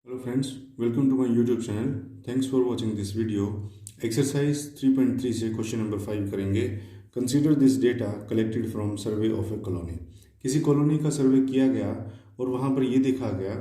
Hello friends, welcome to my YouTube channel. Thanks for watching this video. Exercise 3.3 से question number 5 करेंगे. Consider this data collected from survey of A colony. किसी colony का सर्वे किया गया और वहाँ पर ये देखा गया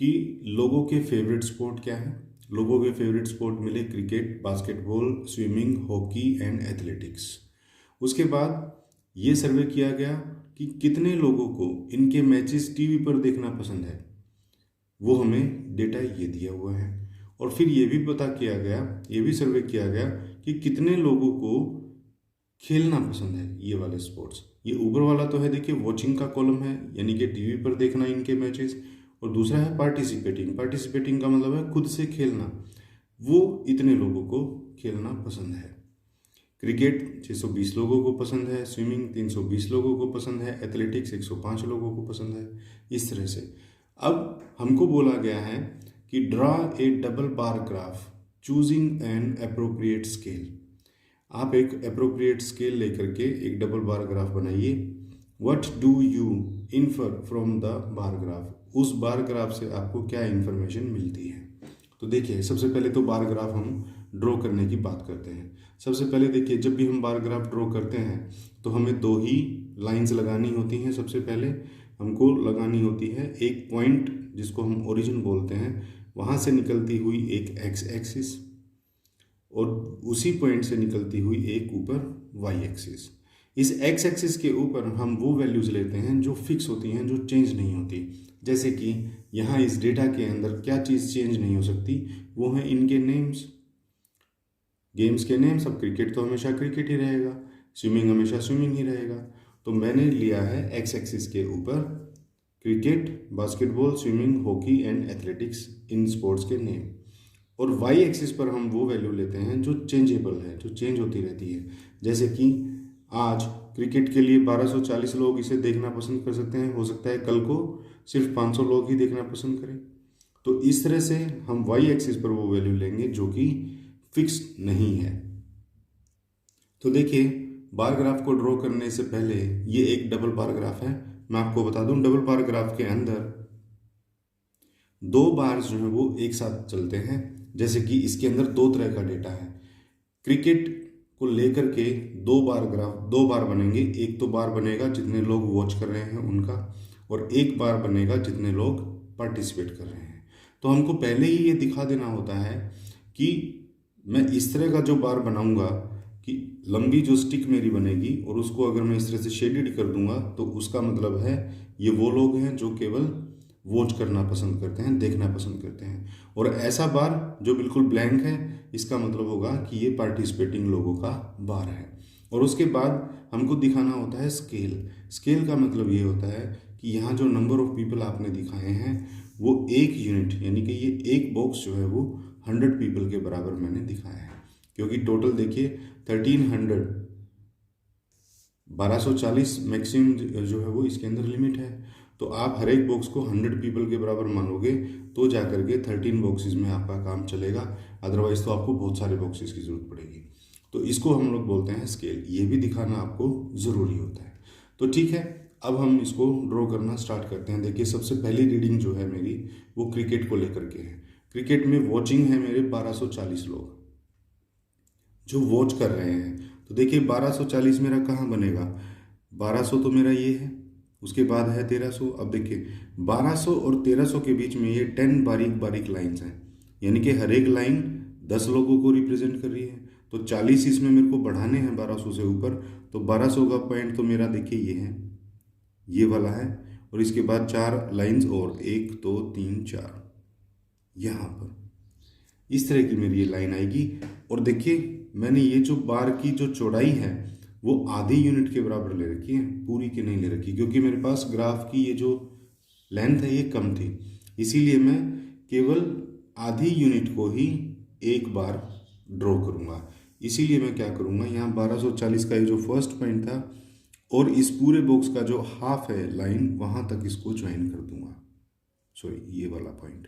कि लोगों के फेवरेट स्पोर्ट क्या है. लोगों के फेवरेट स्पोर्ट मिले cricket, basketball, swimming, hockey and athletics. उसके बाद ये सर्वे किया गया कि कितने लोगों को इनके मैचेस टीवी पर देखना पसंद है. वो हमें डेटा ये दिया हुआ है. और फिर ये भी पता किया गया, ये भी सर्वे किया गया कि कितने लोगों को खेलना पसंद है ये वाले स्पोर्ट्स. ये ऊपर वाला तो है, देखिए वॉचिंग का कॉलम है, यानी कि टीवी पर देखना इनके मैचेस. और दूसरा है पार्टिसिपेटिंग. पार्टिसिपेटिंग का मतलब है खुद से खेलना. वो इतने लोगों को खेलना पसंद है. क्रिकेट 620 लोगों को पसंद है, स्विमिंग 320 लोगों को पसंद है, एथलेटिक्स 105 लोगों को पसंद है. इस तरह से अब हमको बोला गया है कि draw a double bar graph choosing an appropriate scale. आप एक अप्रोप्रिएट स्केल लेकर के एक डबल बार ग्राफ बनाइए. What do you infer from the bar graph. उस बार ग्राफ से आपको क्या इंफॉर्मेशन मिलती है. तो देखिए, सबसे पहले तो बार ग्राफ हम ड्रॉ करने की बात करते हैं. सबसे पहले देखिए, जब भी हम बार ग्राफ ड्रॉ करते हैं तो हमें दो ही लाइंस लगानी होती हैं. सबसे पहले हमको लगानी होती है एक पॉइंट जिसको हम ओरिजिन बोलते हैं, वहाँ से निकलती हुई एक एक्स एक्सिस और उसी पॉइंट से निकलती हुई एक ऊपर वाई एक्सिस. इस एक्स एक्सिस के ऊपर हम वो वैल्यूज़ लेते हैं जो फिक्स होती हैं, जो चेंज नहीं होती. जैसे कि यहाँ इस डेटा के अंदर क्या चीज़ चेंज नहीं हो सकती, वो है इनके नेम्स, गेम्स के नेम्स. अब क्रिकेट तो हमेशा क्रिकेट ही रहेगा, स्विमिंग हमेशा स्विमिंग ही रहेगा. तो मैंने लिया है एक्स एक्सिस के ऊपर cricket, basketball, swimming, hockey and athletics, in sports के नेम. और वाई एक्सिस पर हम वो वैल्यू लेते हैं जो चेंजेबल है, जो चेंज होती रहती है. जैसे कि आज क्रिकेट के लिए 1240 लोग इसे देखना पसंद कर सकते हैं, हो सकता है कल को सिर्फ 500 लोग ही देखना पसंद करें. तो इस तरह से हम वाई एक्सिस पर वो वैल्यू लेंगे जो कि फिक्स नहीं है. तो देखिए, बार ग्राफ को ड्रॉ करने से पहले ये एक डबल बार ग्राफ है. मैं आपको बता दूं, डबल बार ग्राफ के अंदर दो बार्स जो है वो एक साथ चलते हैं. जैसे कि इसके अंदर दो तरह का डेटा है. क्रिकेट को लेकर के दो बार ग्राफ, दो बार बनेंगे. एक तो बार बनेगा जितने लोग वॉच कर रहे हैं उनका, और एक बार बनेगा जितने लोग पार्टिसिपेट कर रहे हैं. तो हमको पहले ही ये दिखा देना होता है कि मैं इस तरह का जो बार बनाऊंगा कि लंबी जो स्टिक मेरी बनेगी, और उसको अगर मैं इस तरह से शेडेड कर दूंगा तो उसका मतलब है ये वो लोग हैं जो केवल वॉच करना पसंद करते हैं, देखना पसंद करते हैं. और ऐसा बार जो बिल्कुल ब्लैंक है, इसका मतलब होगा कि ये पार्टिसिपेटिंग लोगों का बार है. और उसके बाद हमको दिखाना होता है स्केल. स्केल का मतलब ये होता है कि यहाँ जो नंबर ऑफ पीपल आपने दिखाए हैं वो एक यूनिट, यानी कि ये एक बॉक्स जो है वो 100 पीपल के बराबर मैंने दिखाया है. क्योंकि टोटल देखिए 1300, 1240 मैक्सिमम जो है वो इसके अंदर लिमिट है. तो आप हर एक बॉक्स को 100 पीपल के बराबर मानोगे तो जाकर के 13 बॉक्सेस में आपका काम चलेगा. अदरवाइज तो आपको बहुत सारे बॉक्सेस की ज़रूरत पड़ेगी. तो इसको हम लोग बोलते हैं स्केल. ये भी दिखाना आपको ज़रूरी होता है. तो ठीक है, अब हम इसको ड्रॉ करना स्टार्ट करते हैं. देखिए, सबसे पहली रीडिंग जो है मेरी वो क्रिकेट को लेकर के है. क्रिकेट में वॉचिंग है मेरे 1240 लोग जो वॉच कर रहे हैं. तो देखिए 1240 मेरा कहाँ बनेगा, 1200 तो मेरा ये है, उसके बाद है 1300. अब देखिए 1200 और 1300 के बीच में ये 10 बारीक बारीक लाइंस हैं, यानी कि हर एक लाइन 10 लोगों को रिप्रेजेंट कर रही है. तो 40 इसमें मेरे को बढ़ाने हैं 1200 से ऊपर. तो 1200 का पॉइंट तो मेरा देखिए ये है, ये वाला है. और इसके बाद 4 लाइंस और 1 2 3 4 यहाँ पर इस तरह की मेरी ये लाइन आएगी. और देखिए मैंने ये जो बार की जो चौड़ाई है वो आधी यूनिट के बराबर ले रखी है, पूरी की नहीं ले रखी, क्योंकि मेरे पास ग्राफ की ये जो लेंथ है ये कम थी. इसीलिए मैं केवल आधी यूनिट को ही एक बार ड्रॉ करूँगा. इसीलिए मैं क्या करूँगा, यहाँ 1240 का ये जो फर्स्ट पॉइंट था और इस पूरे बॉक्स का जो हाफ है लाइन, वहाँ तक इसको ज्वाइन कर दूंगा. सॉरी, ये वाला पॉइंट.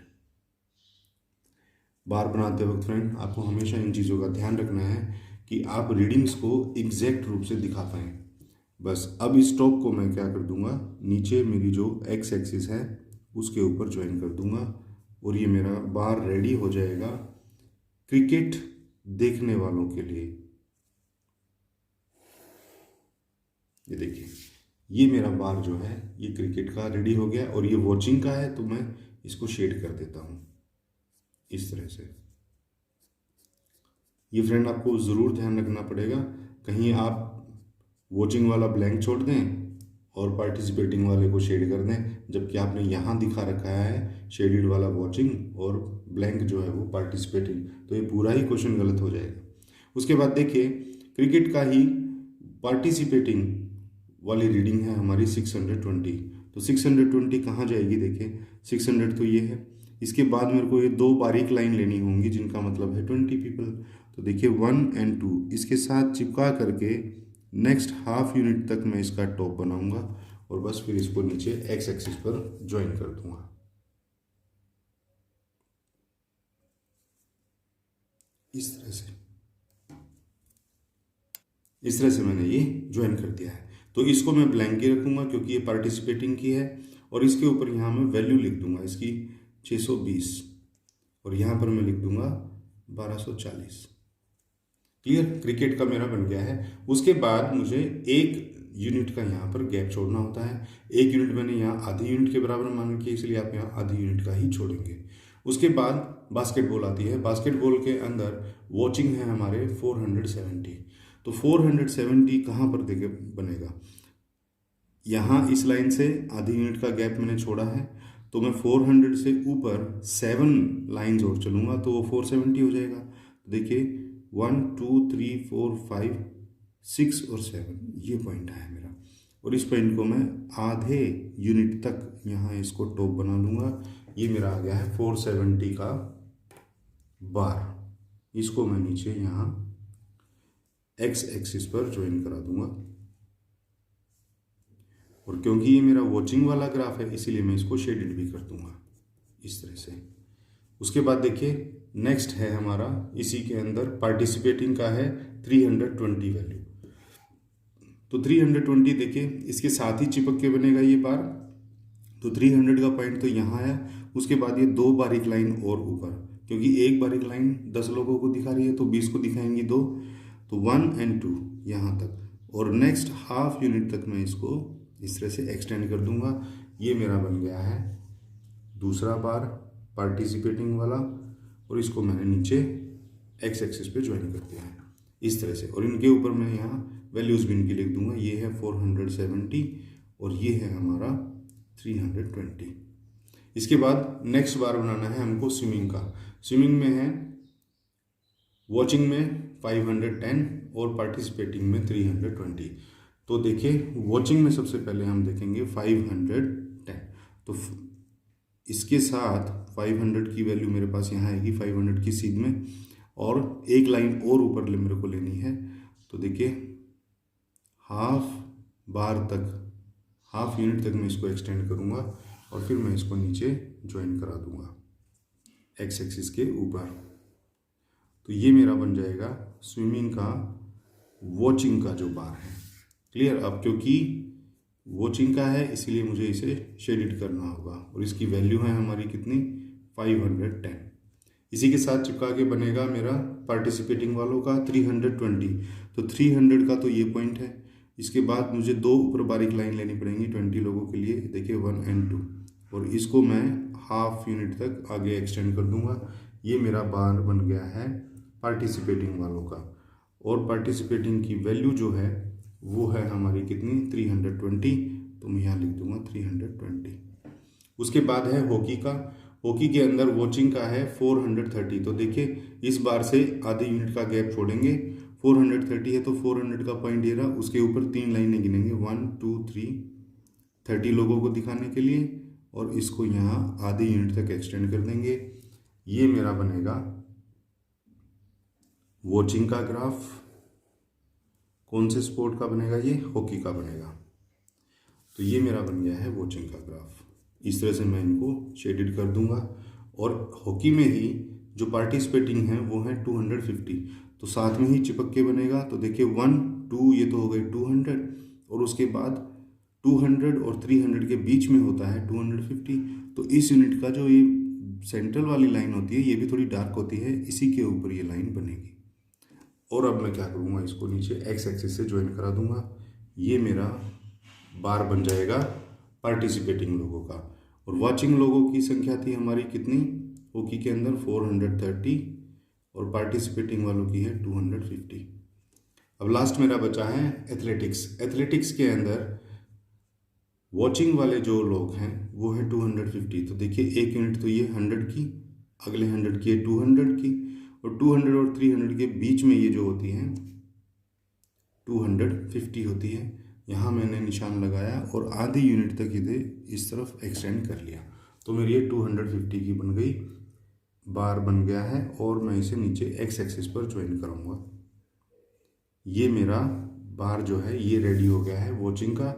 बार बनाते वक्त फ्रेंड आपको हमेशा इन चीज़ों का ध्यान रखना है कि आप रीडिंग्स को एग्जैक्ट रूप से दिखा पाएँ. बस अब इस टॉप को मैं क्या कर दूंगा, नीचे मेरी जो एक्स एक्सिस है उसके ऊपर ज्वाइन कर दूंगा और ये मेरा बार रेडी हो जाएगा क्रिकेट देखने वालों के लिए। ये देखिए, ये मेरा बार जो है ये क्रिकेट का रेडी हो गया, और ये वॉचिंग का है, तो मैं इसको शेड कर देता हूँ इस तरह से। ये फ्रेंड आपको ज़रूर ध्यान रखना पड़ेगा, कहीं आप वॉचिंग वाला ब्लैंक छोड़ दें और पार्टिसिपेटिंग वाले को शेड कर दें, जबकि आपने यहाँ दिखा रखा है शेडेड वाला वॉचिंग और ब्लैंक जो है वो पार्टिसिपेटिंग, तो ये पूरा ही क्वेश्चन गलत हो जाएगा। उसके बाद देखिए, क्रिकेट का ही पार्टिसिपेटिंग वाली रीडिंग है हमारी 620, तो 620 कहाँ जाएगी? देखिए 600 तो ये है, इसके बाद मेरे को ये दो बारीक लाइन लेनी होंगी जिनका मतलब है 20 पीपल। तो देखिए 1 और 2 इसके साथ चिपका करके नेक्स्ट हाफ यूनिट तक मैं इसका टॉप बनाऊंगा, और बस फिर इसको नीचे एक्स एक्सिस पर ज्वाइन कर दूंगा इस तरह से। इस तरह से मैंने ये ज्वाइन कर दिया है। तो इसको मैं ब्लैंक ही रखूंगा क्योंकि ये पार्टिसिपेटिंग की है, और इसके ऊपर यहाँ मैं वैल्यू लिख दूंगा इसकी 620, और यहाँ पर मैं लिख दूंगा 1240। क्लियर? क्रिकेट का मेरा बन गया है। उसके बाद मुझे एक यूनिट का यहाँ पर गैप छोड़ना होता है। एक यूनिट मैंने यहाँ आधी यूनिट के बराबर मान रखी है, इसलिए आप यहाँ आधी यूनिट का ही छोड़ेंगे। उसके बाद बास्केटबॉल आती है। बास्केटबॉल के अंदर वॉचिंग है हमारे 470, तो 470 कहाँ पर देखे बनेगा? यहाँ इस लाइन से आधी यूनिट का गैप मैंने छोड़ा है, तो मैं 400 से ऊपर 7 लाइन्स और चलूँगा तो वो 470 हो जाएगा। देखिए 1 2 3 4 5 6 और 7 ये पॉइंट है मेरा, और इस पॉइंट को मैं आधे यूनिट तक यहाँ इसको टॉप बना लूँगा। ये मेरा आ गया है 470 का बार। इसको मैं नीचे यहाँ एक्स एक्सिस पर ज्वाइन करा दूंगा, और क्योंकि ये मेरा वॉचिंग वाला ग्राफ है इसीलिए मैं इसको शेडेड भी कर दूंगा इस तरह से। उसके बाद देखिए नेक्स्ट है हमारा, इसी के अंदर पार्टिसिपेटिंग का है 320 वैल्यू। तो 320 देखिए इसके साथ ही चिपक के बनेगा ये बार, तो 300 का पॉइंट तो यहाँ है। उसके बाद ये दो बारीक लाइन और ऊपर, क्योंकि एक बारीक लाइन 10 लोगों को दिखा रही है तो 20 को दिखाएंगी दो, तो 1 और 2 यहाँ तक, और नेक्स्ट हाफ यूनिट तक मैं इसको इस तरह से एक्सटेंड कर दूंगा। ये मेरा बन गया है दूसरा बार पार्टिसिपेटिंग वाला, और इसको मैंने नीचे एक्स एक्सिस पे ज्वाइन कर दिया है इस तरह से, और इनके ऊपर मैं यहाँ वैल्यूज भी इनकी लिख दूंगा। ये है 470 और ये है हमारा 320। इसके बाद नेक्स्ट बार बनाना है हमको स्विमिंग का। स्विमिंग में है वॉचिंग में 510 और पार्टिसिपेटिंग में 320। तो देखिए वॉचिंग में सबसे पहले हम देखेंगे 510, तो इसके साथ 500 की वैल्यू मेरे पास यहाँ आएगी 500 की सीध में, और एक लाइन और ऊपर मेरे को लेनी है। तो देखिए हाफ बार तक, हाफ यूनिट तक मैं इसको एक्सटेंड करूँगा, और फिर मैं इसको नीचे ज्वाइन करा दूंगा एक्स एक्सिस के ऊपर। तो ये मेरा बन जाएगा स्विमिंग का वॉचिंग का जो बार है। क्लियर? अब क्योंकि वॉचिंग का है इसीलिए मुझे इसे शेडेड करना होगा, और इसकी वैल्यू है हमारी कितनी? 510। इसी के साथ चिपका के बनेगा मेरा पार्टिसिपेटिंग वालों का 320। तो 300 का तो ये पॉइंट है। इसके बाद मुझे दो ऊपर बारीक लाइन लेनी पड़ेंगी 20 लोगों के लिए, देखिए 1 और 2, और इसको मैं हाफ यूनिट तक आगे एक्सटेंड कर दूंगा। ये मेरा बार बन गया है पार्टिसिपेटिंग वालों का, और पार्टिसिपेटिंग की वैल्यू जो है वो है हमारी कितनी? 320, तो मैं यहाँ लिख दूंगा 320। उसके बाद है हॉकी का। हॉकी के अंदर वॉचिंग का है 430, तो देखिए इस बार से आधे यूनिट का गैप छोड़ेंगे। 430 है तो 400 का पॉइंट ये रहा, उसके ऊपर 3 लाइनें गिनेंगे 1 2 3, 30 लोगों को दिखाने के लिए, और इसको यहाँ आधे यूनिट तक एक्सटेंड कर देंगे। ये मेरा बनेगा वॉचिंग का ग्राफ। कौन से स्पोर्ट का बनेगा? ये हॉकी का बनेगा। तो ये मेरा बन गया है वॉचिंग का ग्राफ। इस तरह से मैं इनको शेडेड कर दूंगा, और हॉकी में ही जो पार्टिसिपेटिंग है वो है 250, तो साथ में ही चिपक के बनेगा। तो देखिए 1 2 ये तो हो गए 200, और उसके बाद 200 और 300 के बीच में होता है 250। तो इस यूनिट का जो ये सेंट्रल वाली लाइन होती है ये भी थोड़ी डार्क होती है, इसी के ऊपर ये लाइन बनेगी। और अब मैं क्या करूँगा, इसको नीचे एक्स एक्सिस से ज्वाइन करा दूंगा। ये मेरा बार बन जाएगा पार्टिसिपेटिंग लोगों का। और वॉचिंग लोगों की संख्या थी हमारी कितनी, हॉकी के अंदर 430 और पार्टिसिपेटिंग वालों की है 250। अब लास्ट मेरा बचा है एथलेटिक्स। एथलेटिक्स के अंदर वॉचिंग वाले जो लोग हैं वो है 250। तो देखिए एक यूनिट तो ये 100 की, अगले 100 की है 200 की, और 200 और 300 के बीच में ये जो होती हैं 250 होती है। यहाँ मैंने निशान लगाया और आधी यूनिट तक इधर इस तरफ एक्सटेंड कर लिया, तो मेरी ये 250 की बन गई, बार बन गया है। और मैं इसे नीचे एक्स एक्सिस पर ज्वाइन करूँगा। ये मेरा बार जो है ये रेडी हो गया है वॉचिंग का।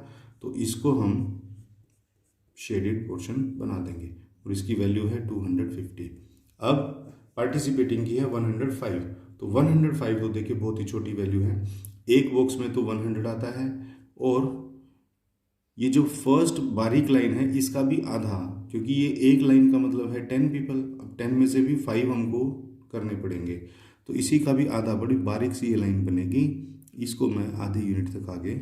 तो इसको हम शेडेड पोर्शन बना देंगे और इसकी वैल्यू है 250। अब पार्टिसिपेटिंग की है 105। तो 105 तो देखिए बहुत ही छोटी वैल्यू है, एक बॉक्स में तो 100 आता है। और ये जो फर्स्ट बारीक लाइन है इसका भी आधा, क्योंकि ये एक लाइन का मतलब है 10 पीपल। अब 10 में से भी 5 हमको करने पड़ेंगे, तो इसी का भी आधा, बड़ी बारीक सी ये लाइन बनेगी। इसको मैं आधी यूनिट तक आगे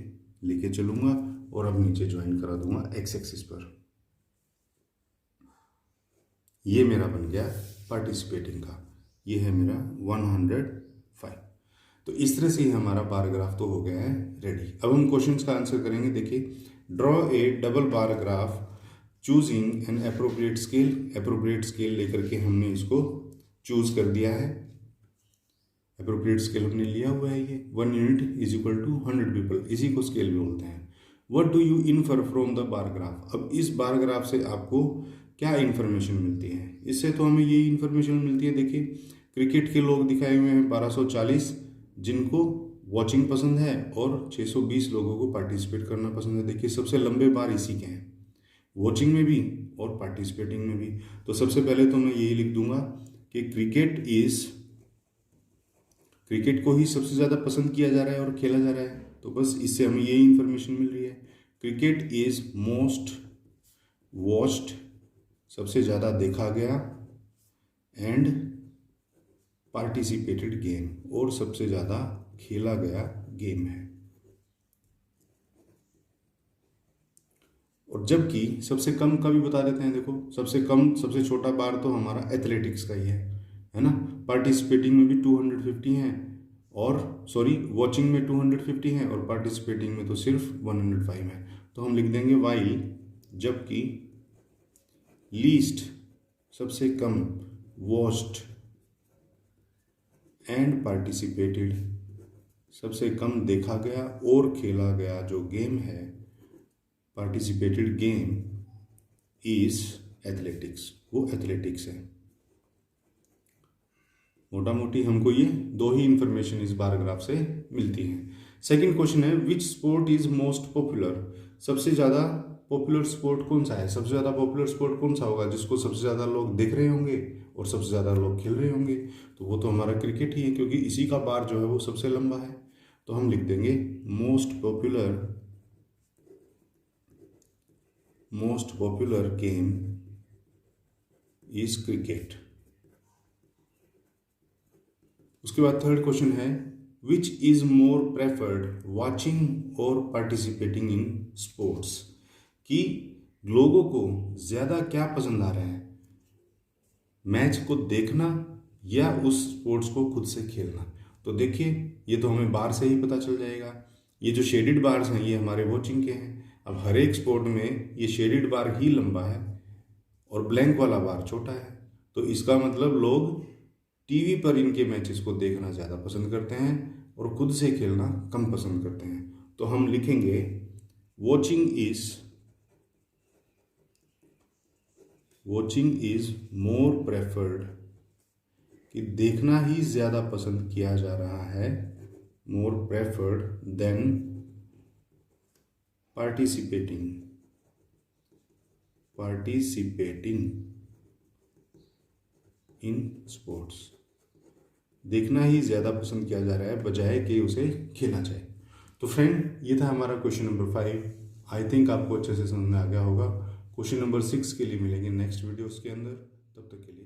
लेके चलूँगा और अब नीचे ज्वाइन करा दूंगा एक्स एक्सिस पर। ये मेरा बन गया पार्टिसिपेटिंग का, ये है मेरा 105। तो इस तरह से ही हमारा बार ग्राफ तो हो गया है रेडी। अब हम क्वेश्चंस का आंसर करेंगे। देखिए, draw a double bar graph choosing an appropriate scale. Appropriate scale लेकर के हमने इसको चूज कर दिया है। अप्रोप्रिएट स्केल हमने लिया हुआ है, ये 1 unit is equal to 100 people, इसी को स्केल बोलते हैं। What do you infer from the bar graph. अब इस बार ग्राफ से आपको क्या इन्फॉर्मेशन मिलती है, इससे तो हमें ये इन्फॉर्मेशन मिलती है। देखिए, क्रिकेट के लोग दिखाए हुए हैं 1240 जिनको वॉचिंग पसंद है, और 620 लोगों को पार्टिसिपेट करना पसंद है। देखिए सबसे लंबे बार इसी के हैं, वॉचिंग में भी और पार्टिसिपेटिंग में भी। तो सबसे पहले तो मैं यही लिख दूंगा कि क्रिकेट को ही सबसे ज़्यादा पसंद किया जा रहा है और खेला जा रहा है। तो बस इससे हमें यही इन्फॉर्मेशन मिल रही है। क्रिकेट इज मोस्ट वॉच्ड, सबसे ज़्यादा देखा गया, एंड पार्टिसिपेटेड गेम, और सबसे ज़्यादा खेला गया गेम है। और जबकि सबसे कम का भी बता देते हैं। देखो सबसे कम, सबसे छोटा बार तो हमारा एथलेटिक्स का ही है ना। पार्टिसिपेटिंग में भी 250 हैं, और सॉरी वॉचिंग में 250 हैं, और पार्टिसिपेटिंग में तो सिर्फ 105 है। तो हम लिख देंगे वाइल, जबकि लीस्ट सबसे कम, वॉच्ड एंड पार्टिसिपेटेड सबसे कम देखा गया और खेला गया जो गेम है, पार्टिसिपेटेड गेम इज एथलेटिक्स, वो एथलेटिक्स है। मोटा मोटी हमको ये दो ही इंफॉर्मेशन इस बार ग्राफ से मिलती है। सेकंड क्वेश्चन है, which sport is most popular. सबसे ज़्यादा पॉपुलर स्पोर्ट कौन सा है। सबसे ज़्यादा पॉपुलर स्पोर्ट कौन सा होगा जिसको सबसे ज़्यादा लोग देख रहे होंगे और सबसे ज़्यादा लोग खेल रहे होंगे। तो वो तो हमारा क्रिकेट ही है, क्योंकि इसी का बार जो है वो सबसे लंबा है। तो हम लिख देंगे most popular game is cricket. उसके बाद थर्ड क्वेश्चन है, which is more preferred, watching और पार्टिसिपेटिंग इन स्पोर्ट्स। कि लोगों को ज़्यादा क्या पसंद आ रहा है, मैच को देखना या उस स्पोर्ट्स को खुद से खेलना। तो देखिए ये तो हमें बार से ही पता चल जाएगा। ये जो शेडेड बार्स हैं ये हमारे वॉचिंग के हैं। अब हर एक स्पोर्ट में ये शेडेड बार ही लंबा है और ब्लैंक वाला बार छोटा है। तो इसका मतलब लोग टीवी पर इनके मैचेस को देखना ज़्यादा पसंद करते हैं और खुद से खेलना कम पसंद करते हैं। तो हम लिखेंगे वॉचिंग इज मोर प्रेफर्ड, कि देखना ही ज़्यादा पसंद किया जा रहा है, more preferred than participating in sports. देखना ही ज़्यादा पसंद किया जा रहा है बजाय कि उसे खेला जाए। तो फ्रेंड ये था हमारा क्वेश्चन नंबर 5। आई थिंक आपको अच्छे से समझ में आ गया होगा। क्वेश्चन नंबर 6 के लिए मिलेंगे नेक्स्ट वीडियोस के अंदर। तब तक के लिए।